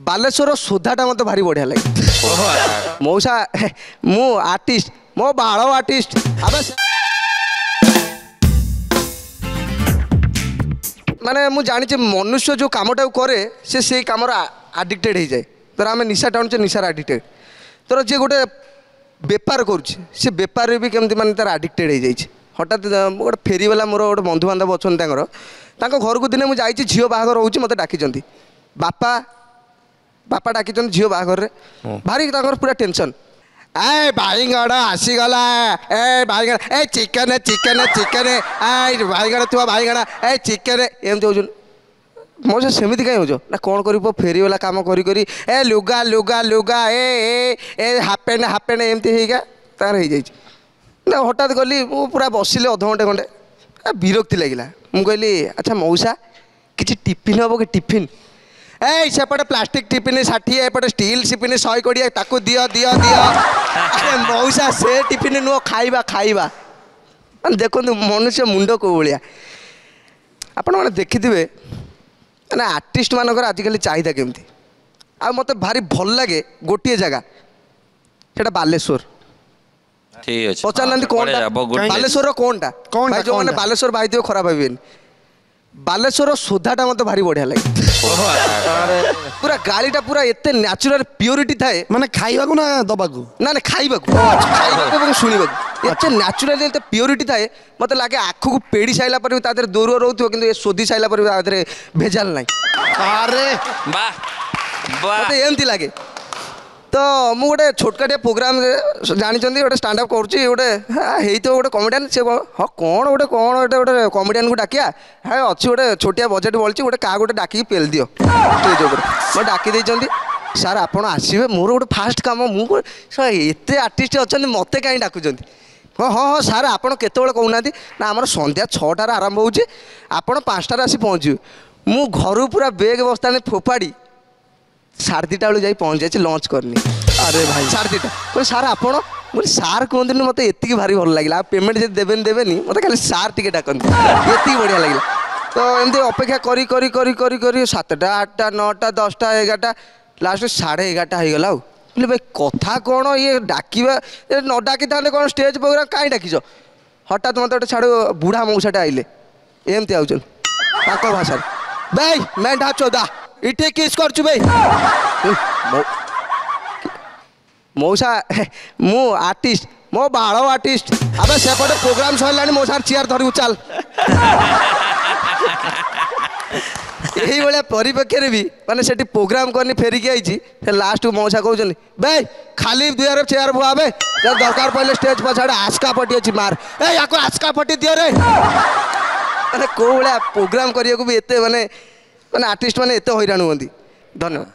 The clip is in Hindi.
बालेश्वर सोधाटा मत भारी बढ़िया लगे मौसा मु आर्टिस्ट मो बाल आर्टिस्ट माने मु जानी मनुष्य जो कामटा करे से कम आडिक्टेड हो जाए तर आम निशा टाणुचे निशार आडिक्टेड तर जी गोटे बेपार करुँचे बेपार भी केमती माने तार आडिक्टेड हो जाए हठात गोटे फेरीवाला मोर गोटे बंधु बांधव अच्छा घर को दिने मुझे झील बाहागर रोचे मत डाकी बापा बापा डाकी झील बाहागर भारी पूरा टेंशन ए भाईगड़ आसीगला ए भाईगड़ ए चिकेन चिकेन चिकेन ए भाईगड़ थुआ भाईगड़ ए चिकेन एमती हो मौसा सेमती कहीं हो ना कौन कर फेरीवाला काम करी ए लुगा लुगा लुगा ए हाफ पैंट एमती होगा तार हो ना हठात गली पूरा बसिले अध घंटे घंटे विरक्ति लगे मुझे अच्छा मौसा किसी टिफिन हम कि टिफिन ए सेपटे प्लास्टिक टिफिन 60 एपटे स्टील टिफिन 120 ताकू दियो दियो दियो अरे मौसा से टिफिन नुह खाइबा खाइबा देखो मनुष्य मुंड को भाया आपण मैंने देखिथे मैंने आर्टिस्ट मानकर आजिकल चाहिदा केमती आ मत भारी भल लगे गोटे जगह सेटा बालेश्वर ठीक है पचार ना कौन बालेश्वर कौन भाई जो मैंने बालेश्वर भाई थी खराब भाई बालेश्वर सोधाटा मत भारी बढ़िया लगे पूरा गाड़ीटा पूरा एते नेचुरल प्योरिटी थाए माने खाइबा को ना दबा को ना ना खाइबा को खाइबा सुनिबा एते नेचुरल एते प्योरिटी थाए मते लागे आखु को पेड़ी साइला पर ता देर दूर रहउथो किंतु ए सोधी साइला पर ता देर भेजाल नाही अरे वाह वाह मते एमती लागे तो मु गोटे छोटकाटिया प्रोग्राम जानी गोटे स्टांड अप करुँची गोटे है तो गोटे कमेडियन से हाँ कौन गोटे गोटे कमेडियन को डाकिया हाँ अच्छी गोटे छोटिया बजेट बोलची गोटे क्या गोटे डाक पेल दियो स्टेज ऊपर मैं डाकी देइचंदी सार आपड़ आसवे मोर गोटे फास्ट कम मुझे आर्टिस्ट अच्छा मत कहीं डाकुंट हाँ हाँ हाँ सार आप कहना ना आम संध्या 6टार आरंभ हो 5टार आसी पहुँचू मु घर पूरा बेग बस्ता फोपाड़ी 2:30 बेलू जा पहुँच जाए लंच करनी अरे भाई 2:30 बोले सार आप सार कहते मत ये भारी भल लगे पेमेंट जब देवे देवेनि मत खाली सार टे डाकती ये बढ़िया लगे तो एमती अपेक्षा करी करी करी करी करी 7टा 8टा 9टा 10टा 11टा लास्ट 11:30 हो गला बोले भाई कथा कौन ये डाकवा न डाकी था कौन स्टेज प्रोग्राम कहीं डाकिच हठात मत गोटे छाड़ बुढ़ा मौसाटा आइले एमती आउन भाषा भाई मेढा चोदा इटे किस कर मौसा मु आर्टिस्ट मो बाल आर्टिस्ट अब सेपटे प्रोग्राम सरला मो सार चेयर धरू चल यही भाया परिप्रेक्षी भी माने से प्रोग्राम करनी फेरिकी आई लास्ट मौसा कहते भाई खाली दुआर चेयर बुआबे जब दरकार पड़े स्टेज पछाड़े आस्का पटी अच्छी मार ए आस्का पटी दियो रे मैंने कौ भाया प्रोग्राम करने को भी एते माने आर्टिस्ट मैंने एत हैरान हुआ धन्यवाद।